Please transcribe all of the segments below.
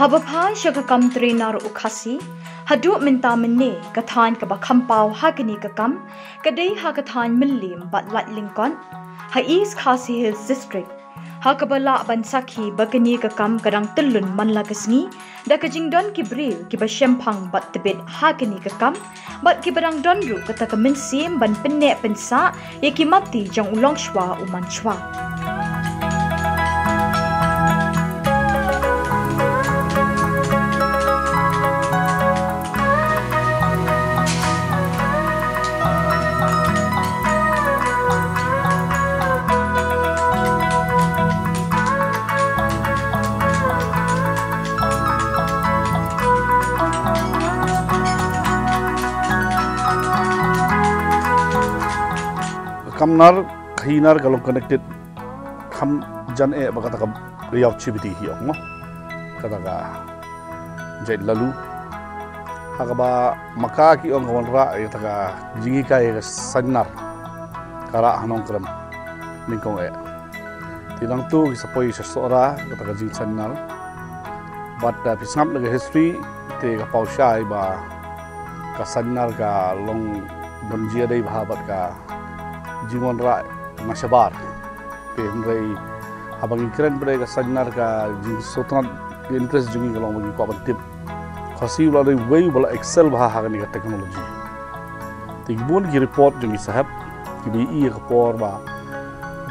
Habapai syakakam trainer u Khasi, haduk minta mene kathan ka bakampau hagani kakam, kadai hakathan milim bat lat lingkon, ha East Khasi Hills District. Hakabala bansaki bagani kakam kadang telun manla kasni, da kajingdon ki Riew ki ba Shemphang bat tebet hagani kakam, bat ki barang donru kata ka mensim ban penne pensa ye ki mati jang ulong shwa u manchwa. Kamnar khinar kalau connected kam jan bakata ka Riew chibiti hi mo kata ka jai lalu hakaba maka ki ong kawanra ay taka jingi kay sanar kara hanong kram ningkong tilang tu kisapoi sa sora kata ka jing sanar but pisngap naga history te ka pausay ba ka sanar ka long bonjia dai bhabat ka Jingon ra masyabar, penrai abang ikran pada kesanar ka jing sotran interest jingi kalau bagi kau tip, Khasi ulah way bala excel bah hagan ka teknologi. Tigbun ki report jingi sahab, ki bi ka por ba,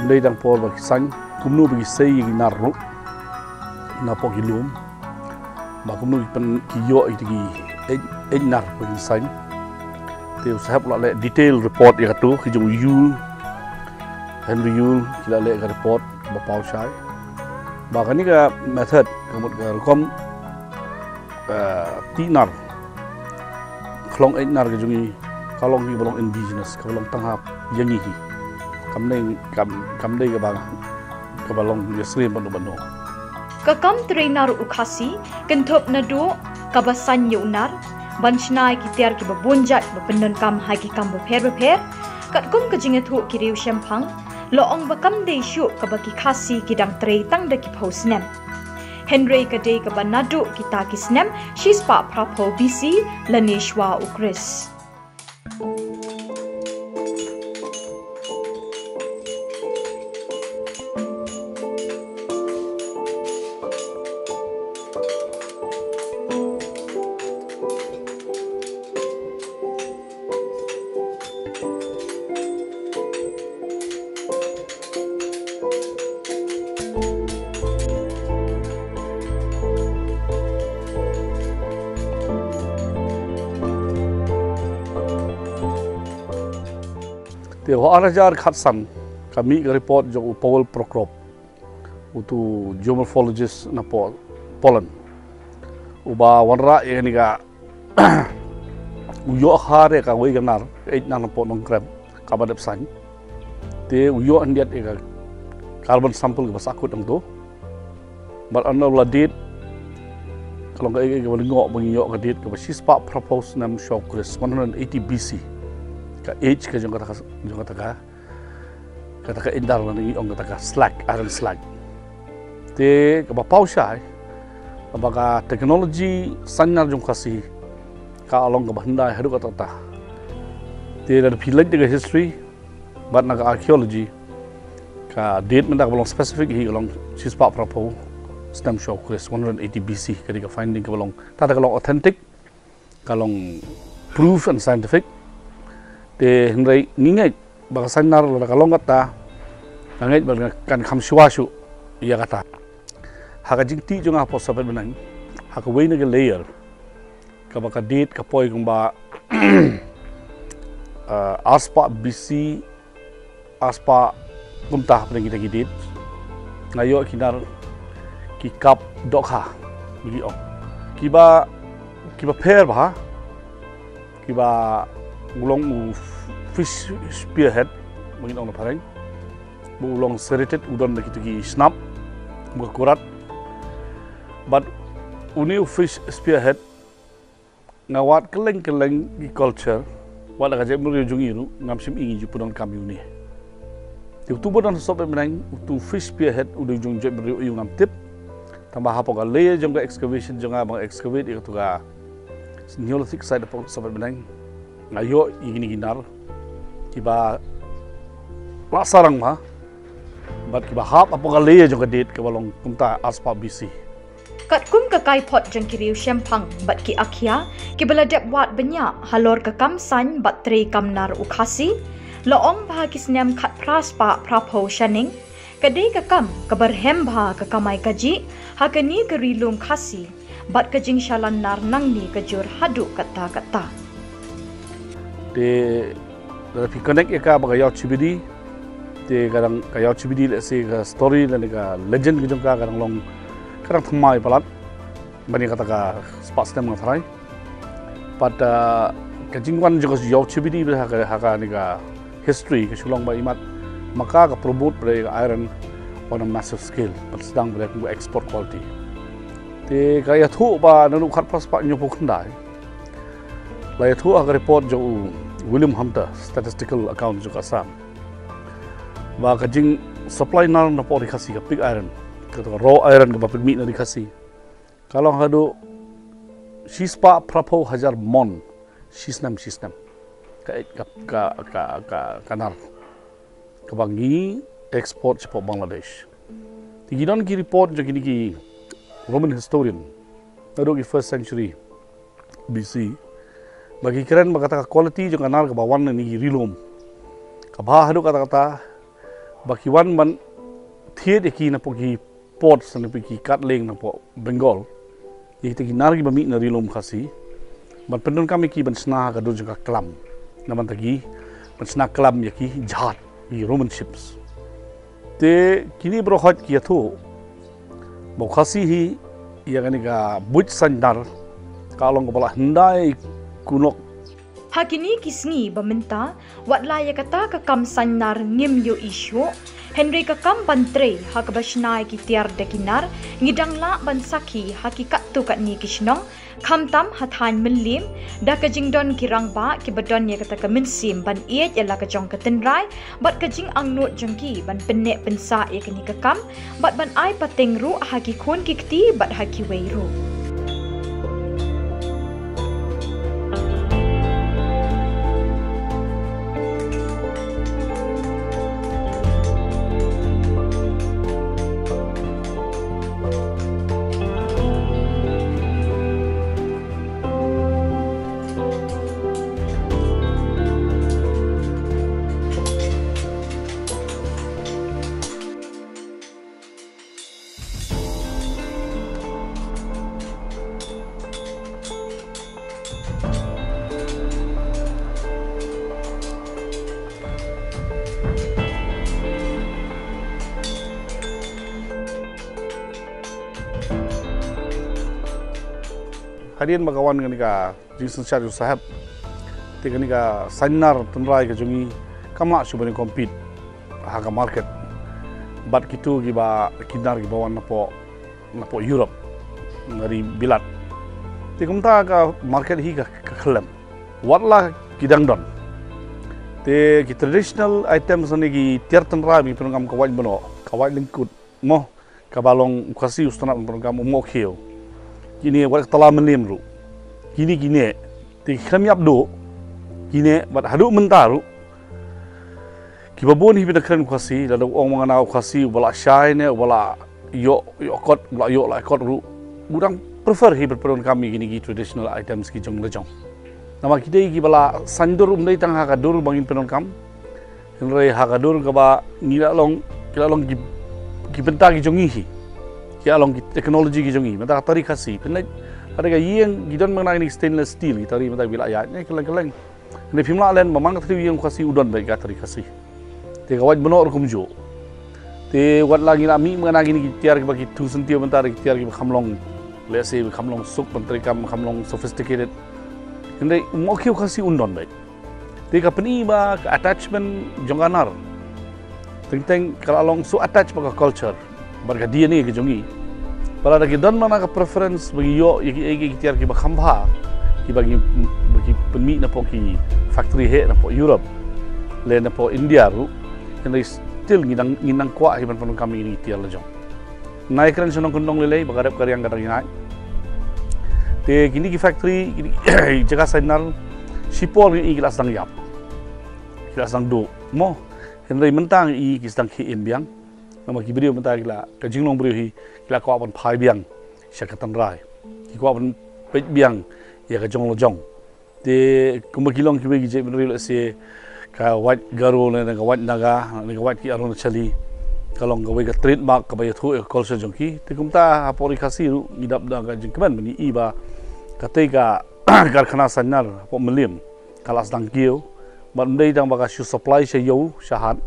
mulai dang por ba Saiñ, kumnu bagi say ki narru, na po ki lum, ba kumnu pen ki yo iti nar bagi Saiñ. Teu sahab la le detail report ya tu ki jung Riew Riew kila le ka report ba pau sai ba kani ka method kamut ka kom tinar khlong nar ka jungi kalong hi bolong indigenous ka bolong tanghap yangi hi kamne ka ba ka bolong yesrim banu Kakam trainer u Khasi kenthop Naduh ka ba Saiñ unar Banshnai ki tiar ki babunjat bapendan kam hagi kam bapher kat kum ka jingathu ki Riew Shemphang loong bakam de shu ka baki Khasi ki dang trei tang da ki phos Snem Henry ka de ka ba Naduh ki ta ki Snem she's pa prapo BC laneshwa ukris Te ho arajar khatsan kami ka report jo Paul Prokrop utu geomorphologist na Poland uba wanra yani ka uyo khare ka wei ganar na po nong krab ka badap Saiñ te uyo andiat ka carbon sample ka basakut ang to but another date kalau ka ngok bangyo ka date ka sispa propose nam show Chris 180 BC ka age ka jong kata ka indar na ni ong kata slag iron slag te ka bapau sai abaga technology sanar jong Khasi ka along ka bandai hadu kata ta te da pilai de history but na archaeology ka date menda belong specific hi along sispa propo Snem show Chris 180 BC ka finding ka belong ta long authentic ka long proof and scientific te hindai ningai ba sanar la kalong kata ngai ba kan kham shu ya kata haka jingti junga po sabet benang haka wei na layer ka ba ka date ka poi kung ba aspa BC aspa kumta pring kita gidit ngayo kinar ki kap dokha bigi om kiba pair ba kiba ulong fish spearhead mungkin orang pareng ulong serrated udon da kitu ki snap buka kurat but uni fish spearhead ngawat keleng di culture wala ka jem Riew jungi ru ngamsim ingi ju punon kami uni tu bodan sobe menang tu fish spearhead udah jung jem Riew ngam tip tambah apa kan layer jangka excavation jangka bang excavate itu ga Neolithic side apa sahabat benang ngayo ini ginar kiba lasarang mah bat kiba hap apa kan layer jangka date ke balong kumta aspa BC kat kum ke kai pot jang ki Riew Shemphang bat ki akhia ki beladep wat banyak halor ke kam Saiñ bat tre kam nar u Khasi loong bah ki Snem khat pras pa prapo shaning kadai ke kam ke berhem bah ke kamai kaji hakani ke rilum Khasi bat ke jing shalan nar nang ni ke jur hadu kata de fi connect ka bagayau chibidi de kadang kayau chibidi le se ka story le ka legend gitu ka kadang long kadang thamai palat bani kata ka spas tem ngathrai pada kajingwan juga yau chibidi be ha ni ka history ke Shillong ba imat maka ka promote bre iron on a massive scale but sedang bre export quality te kaya thu ba nanu khat pas pa nyu pokndai lai thu ag report jo William Hunter statistical account jo kasam ba kajing supply nar na po Khasi ka pig iron ka raw iron ka pig meat na Khasi kalau hado shispa prapo hajar mon shisnam ka kanar ka bangi export po Bangladesh tiginon ki report jo kini ki Roman historian Naduh ki 1st century BC bagi keren berkata quality jang kanar ke bawan ni rilom kabah hadu kata baki wan man thiet ki na poki port san poki katleng na po Bengal ye ti nar ki bami na rilom Khasi ban pendon kami ki ban sna ka do jang klam na man tagi ban sna klam ye ki jhat ki Roman ships te kini bro hot ki atho bo Khasi hi ia kani ka buj sandar kalong ko bala hendai kunok hakini kisni baminta watlaya kata ka kam Saiñ nar ngim yo isyo Henry ka kam bantre hakabashnai ki tiar dekinar ngidang la ban sakhi hakikat tu kat ni kisnong khamtam hathan menlim da ka jingdon kirang ba ki badon ye kata ka minsim ban iet ya la ka jong ka tenrai bat ka jing ang not jangki ban pennek pensa ye kani ka kam bat ban ai pateng ru haki khon ki kti bat haki wei ru hadian bagawan ngani ka jinsun syarju sahab te ngani ka Saiñ tenrai ka jungi kama subani compete ha ka market bat kitu gi ba kinar gi bawan na po Europe ngari bilat te kumta ka market hi ka khalam watla kidang don te ki traditional items ni gi tiar tenrai mi penungam ka waj bono ka waj lingkut mo ka balong Khasi ustana penungam mo khio kini wat tala menim ru kini ti khamyap do kini bat hadu mentaru kibabon hi bidakran Khasi lalu ong mangana Khasi bala shine bala yo kot bala yo la kot ru urang prefer hi berperon kami gini traditional items ki jong lejong nama kidai ki bala sandur umdai tang ha kadur bangin penon kam henrei ha kadur ka ba kila long ki benta ki jongi hi kia long teknologi ki jongi mata tari Khasi penai ada ga yang gidon mengenai ni stainless steel tari mata wilayah ni keleng ni phimla len mamang thri yang Khasi udon bai ga tari Khasi te ga waj benor kumjo te wat lagi na mi mengenai ni tiar ki bagi tu sentio bentar ki tiar ki khamlong lese khamlong suk pentri kam khamlong sophisticated ndai mokhiu Khasi undon bai te ka pani ba attachment jonganar teng kalau long so attach ba culture barga DNA ke jongi pada lagi dan mana ke preference bagi yo iki tiar ki bakhamba ki bagi penmi na po ki factory he na po Europe le na po India ru and they still nginang kwa hiban panu kami ni tiar lejong naik keren senang kentong lele bagarap karyang kadang naik te kini ki factory kini jaga Saiñ sipol ni kilas dang yap kilas dang do mo henry mentang i kis dang ki biang nama ki brio mentang kila ka jinglong brio hi kila ko apan phai biang syakatan rai ki ko apan peit biang ya ka jong lo jong te kumakilong ki begi je menri se ka white garo ne ka white naga ne ka white ki aron chali kalong ka wega trademark ka bay thu e culture jongki te kumta apori khasi ru ngidap da ka jingkman mani iba katega karkhana Saiñ po melim kalas dang kieu bandai dang baka shu supply se yo shahat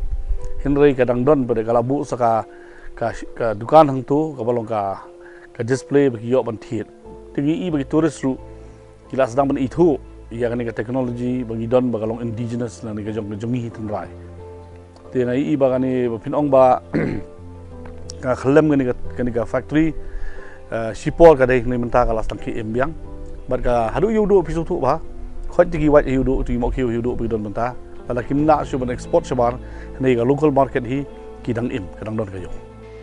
hinrei ka dang don pada kalabu saka ka dukan hang tu ka balong ka display bagi yo ban thiet tingi i bagi tourist ru kilas dang ban itu ya kan ka teknologi bagi don bagalong indigenous na ni ka jongi hitan rai te ngai i bagani pin ong ba ka khlem gani ka factory sipol ka dei ni menta ka las tang ki embiang bat ka hadu yudo pisu thu ba khot ti wat yudo ti mo ki yudo bi don menta ala kimna su ban export sabar nei ka local market hi ki dang im ka dang don ka yo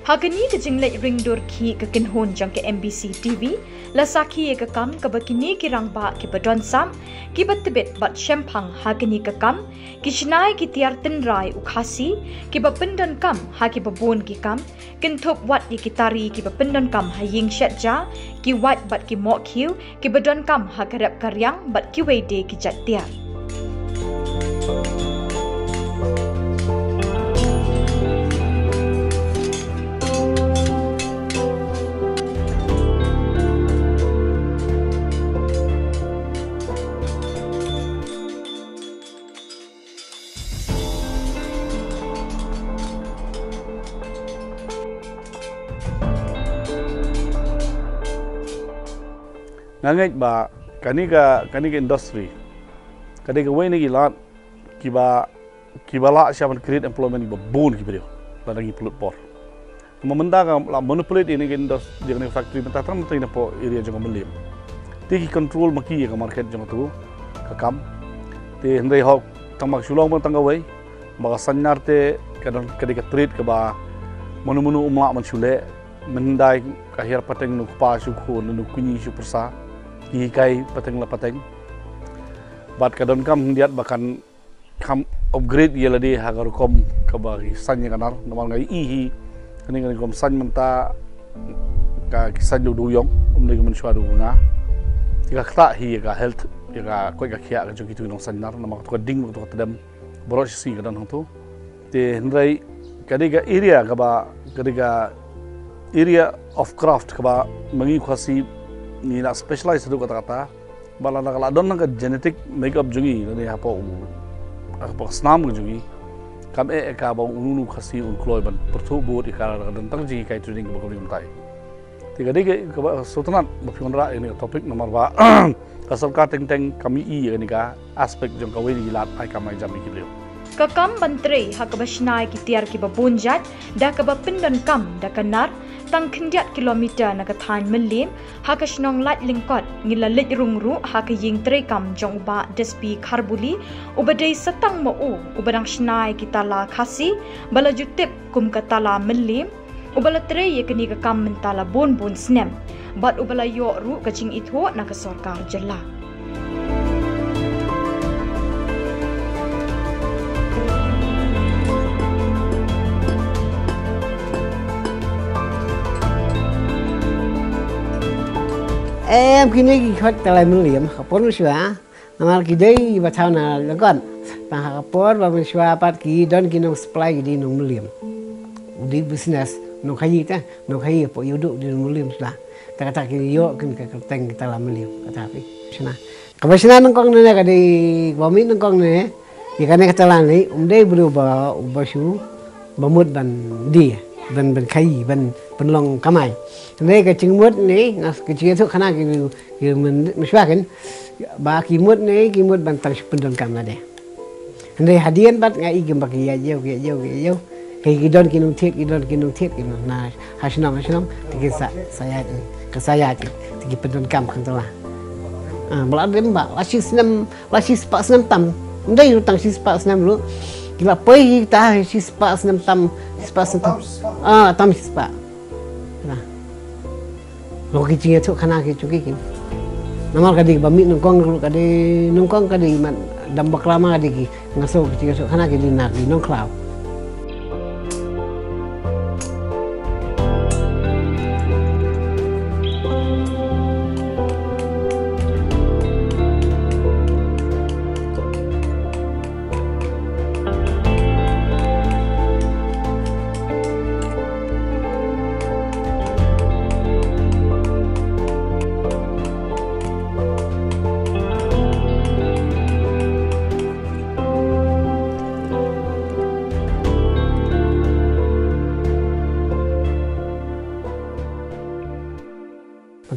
Hagani ke jinglek ring dor ki ke kinhon jang ke MBCTv la sakhi ke kam ke bakini ki rang ba ki badon sam ki batbet bat Shemphang hagani ke kam ki shnai ki tiar tin rai u Khasi ki bapindan kam ha ki babon ki kam kin thop wat ki tari ki bapindan kam ha ying shat ja ki wat bat ki mo khiu ki badon kam ha karap karyang bat ki weide ki jat tiar ngangai ba kani ka industry kani ka wayne gilat kibala siapa create employment ba bon ki brio la ngi pulut por mamanda ka la monopoly ini ka industry ni factory menta tam tai na po area jong melim ti ki control maki ka market jong tu ka kam te ndai hok tamak Shillong ban tangga wai ba Saiñ te kadang ka trade ka ba monu umla man shule mendai ka her pateng nu pa su khu nu kunyi su persa ki kai pateng la pateng bat kadon kam diat bahkan kam upgrade ye ladi hagar kom ka bagi Saiñ kanar namal ngai i hi kani kom Saiñ menta ka kisan du yong umle men shwa du nga tika khta hi ka health ka koi ka khia ka jogi tu nong Saiñ nar namak to ding to tadam borosh si ka dan hang tu te ndrai kadi ka area ka ba kadi ka area of craft ka ba mangi Khasi ni na specialize du kata bala na kala don na genetic makeup jungi ni hapo Snem jungi kam ka ba unu Khasi un kloi ban pertu bot ikara dan tang ji kai training ba ko tai tiga dige ka ba sultanat ba pion ra ini topik nomor ba kasal ka teng teng kami i ni ka aspect jong ka we ni lat ai kamai jam ki leo Kakam bantri hakabashnai ki tiar ki babunjat da ka bapindan kam da kanar tang khindiat kilometer na ka than melim hakashnong lat lingkot ngila lit rungru hakaying tre kam jong ba despi kharbuli ubadei satang mo ubadang shnai ki tala Khasi bala jutip kum ka tala melim ubala tre ye kini ka kam mentala bon Snem bat ubala yo ru kaching itho na ka sarkar jalla em kini khot talai melim kapon uswa amal kidai batana lagon pa kapor ba uswa pat ki don kinong supply di nong melim di business no khayi ta no khayi po yudu di melim sla kata ki yo kin ka teng kita la melim kata pi sina kabasina nong kong ne ka di bomi nong kong ne ikane kata la ni dei bru ba ubashu bamut ban di ban khayi ban long kamai đây cái trứng muốt này cái chia thuốc khana cái mình xóa cái ba cái muốt này cái muốt bằng tầng pendon kam là đây đây hadian bắt ngay cái bạc cái cái don cái nung thiết cái na hasinam cái saya cái pendon kam kan tu lah bala dem ba lasi spak Snem tam đây utang si spak Snem lu kila poi ta si spak Snem tam tam si spak nah lo kicing itu kana kicukin nama kadi bami nongkong kadi man dambak lama kadi ngaso kicing itu kana kadi nak di nongklau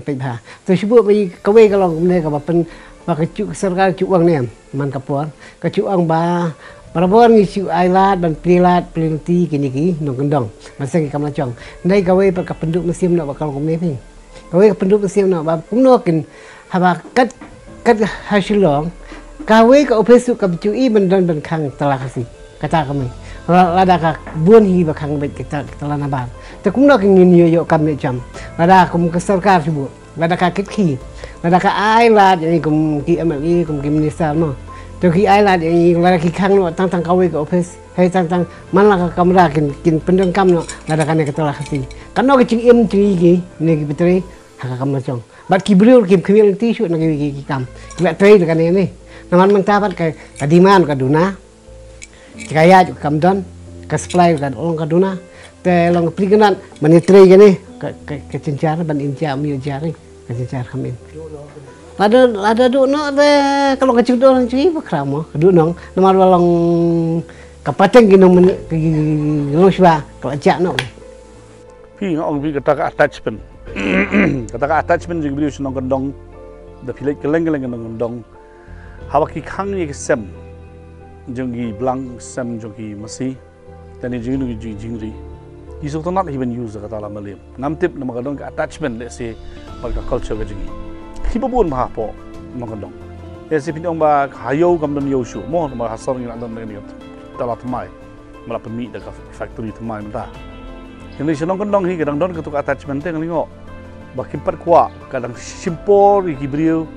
Peit ha tu sebut bagi kawe kalau ne ka pen ba ka cu serkal cu wang ne man ka por ka cu ang ba barabon ngi cu ailat ban prilat plinti kini ki nong kendong masang kam la chong dai kawe pa ka penduk musim nak bakal kom ne phi kawe ka penduk musim nak ba pung no kin ha ba kat ha Shillong kawe ka opesu ka cu I ban don ban khang tala Khasi kata kami lada ka buon hi ba khang bet kita tala na baแต่คุ้มเรากินเยอะๆกันเนี่ยจำระดับคุ้มกษัตริย์การชิบุระดับการคิดขี้ระดับการไอ้ลาดอย่างนี้คุ้มกี่อเมริกคุ้มกี่มินิสเตอร์เนาะแต่กี่ไอ้ลาดอย่างนี้ระดับกี่ครั้งเนาะตั้งเขาไว้กับออฟฟิศให้ตั้งมันละกำลังกินเป็นเรื่องกำเนาะระดับการเนี่ยก็ตัวละKhasiกันนอกจากจิงจีกี่เนี่ยกี่เป็นตัวหากำลังจงบัดกี่บริวารกี่ขมิ้นที่ชุดนักกี่กำกี่ตัวกันเนี่ยน้ำมันตาพัดกับดีมานกับดูนะกายจุกำดอนกับสปายกับองกับดูนะแต่ลองพลิกนั้นมันนี่ตรีกันนี่กับจินจาร์บันอินจามีจาร์นี่กับจินจาร์ขมิ้นada duk nak kalau kecil tu orang ciri berkeram oh duk nong nama orang kapateng gini nong gini siapa kalau cak nong พี่องพี่กระตาก attachment กระตาก attachment จึงบริสุทธิ์นองกันดงแต่พี่เล็กกันเล่นกันนองกันดงหาว่ากี่ครั้งนี่ก็เซมจึงกี่บลังเซมจึงกี่มาซีแต่นี่จึงนู่นจึงรียี่สุดต้องนัดที่เป็น use กระตาลามาเลียมน้ำทิพย์นองกันดงกับ attachment เลยสิมันกับ culture ก็จึงที่พวกบุญมาหาพอนองกันดงแต่สิพี่องบ่าหายโยกำลังโยชูมั่วมาหาสอนกันอันนั้นนี่ตลาดทำไมมาละเป็นมีแต่กับ factory ทำไมมันได้yang di Shillong kendong hi kadang don ketuk attachment teng lingo bakim pat kwa kadang simpor iki Riew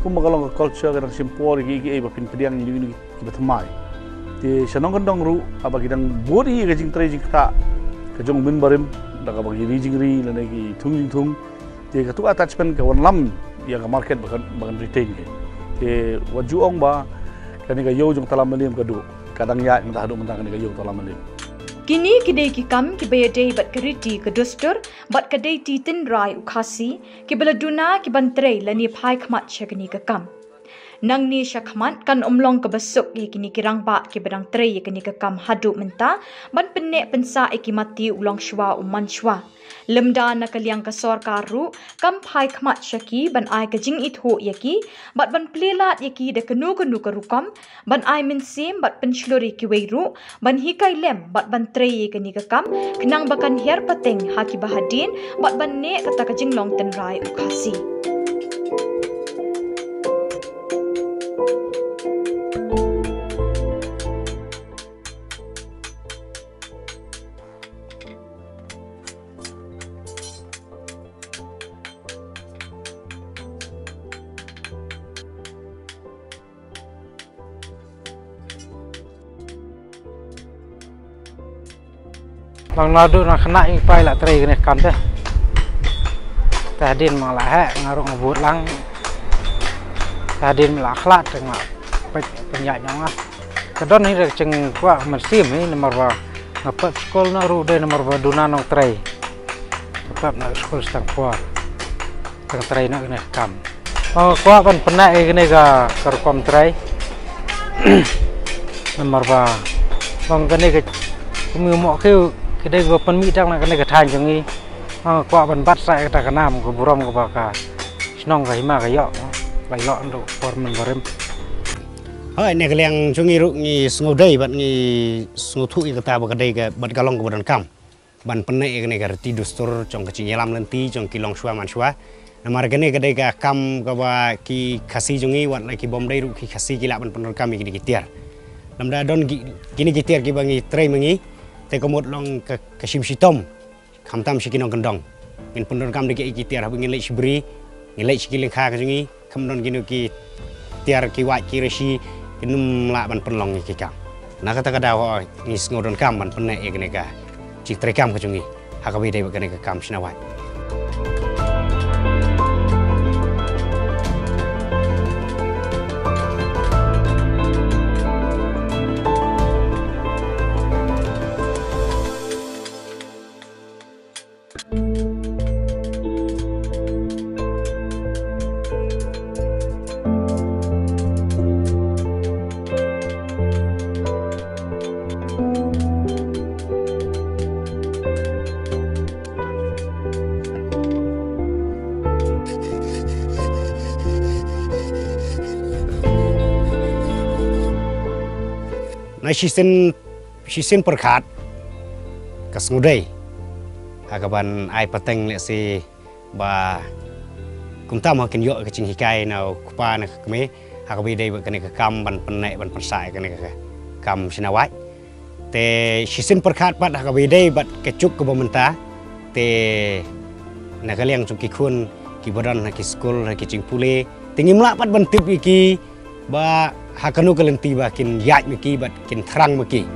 kum magalong culture kadang simpor iki e bapin pediang ni ki bathmai di Shillong kendong ru aba kidang bodi ka jing trai jing ta ka jong bin barim daga bagi ri jing ri lane ki thung di ketuk attachment ka wan lam ya ka market bagan retain ke di waju ong ba kani ka yo jong talam malim ka du kadang ya entah du mentang kani ka yo talam malim Kini kedai kikam kibayadai bat keriti kedustur bat kedai titin rai Khasi kibaladuna kibantrei lani pai khmat syakini kekam. Nang ni syakmat kan omlong kebesuk kini kirang ba kibadang trei kini kekam haduk menta ban penek pensa ikimati ulong shwa uman shwa. Lemda nakaliang kasor karu kam pai khmat syaki ban ai kajing itho yaki bat ban plelat yaki de kenu karukam ban ai minsim bat pensluri kiweiru ban hikai lem bat ban trei kini kekam kenang bakan her pateng haki bahadin bat ban ne kata kajing long tenrai Khasi. Bang Naduh nak kena pai lah teri kena kam teh. Tadin malah ngaruk ngebut lang. Tadin malah khlat tengah penyak nyong ah. Kedon ni dah ceng kuat mesim ni nomor ba ngapet sekolah na ru de nomor ba duna nong teri. Ngapet nak sekolah setang kuat. Teng teri nak kena kam. Oh kuat pan penak kena ga kerkom teri. Nomor ba bang kena ke muk ke kedai gua pen mi tang nak kena ketan jangi kuat ban bat sai kata kenam ke buram ke baka senong ke hima ke yok lai lok untuk formen barem hoi ne kaliang jungi ru ngi sngodai bat ngi snothu i kata ba kedai ke bat galong ke badan kam ban penne kene ke reti dustur jong ke cingelam lenti jong kilong shwa man shwa namar kene kedai ke kam ke ba ki Khasi jungi wat lai ki bom dai ru ki Khasi ki la ban penor kam ki kitiar namda don kini kitiar ki bangi trai mengi te komot long ke sim sitom khamtam sikinong kendong ngin pendon kam de ki tiar ha ngin lech bri ngin lech ki lengkha ka jungi kamdon ginu ki tiar ki wa ki reshi kinum la ban penlong ki kam na kata kada ho ngis ngodon kam ban penne e gene ka ci trekam ka jungi ha ka bi de gene ka kam sinawai Shisen perkat kas ngudai hakaban ai pateng le si ba kumtam hakin yo kecing hikai nau kupa na kme hakabi dei kene ka kam ban penai ban persai kene ka kam sinawai te shisen perkat pat hakabi dei bat kecuk ke bamenta te nakaliang cuki kun ki badan ki skul ki cingpule tinggi mlak pat ban tip iki ba hakanu kalenti ba kin yaj meki bat kin thrang meki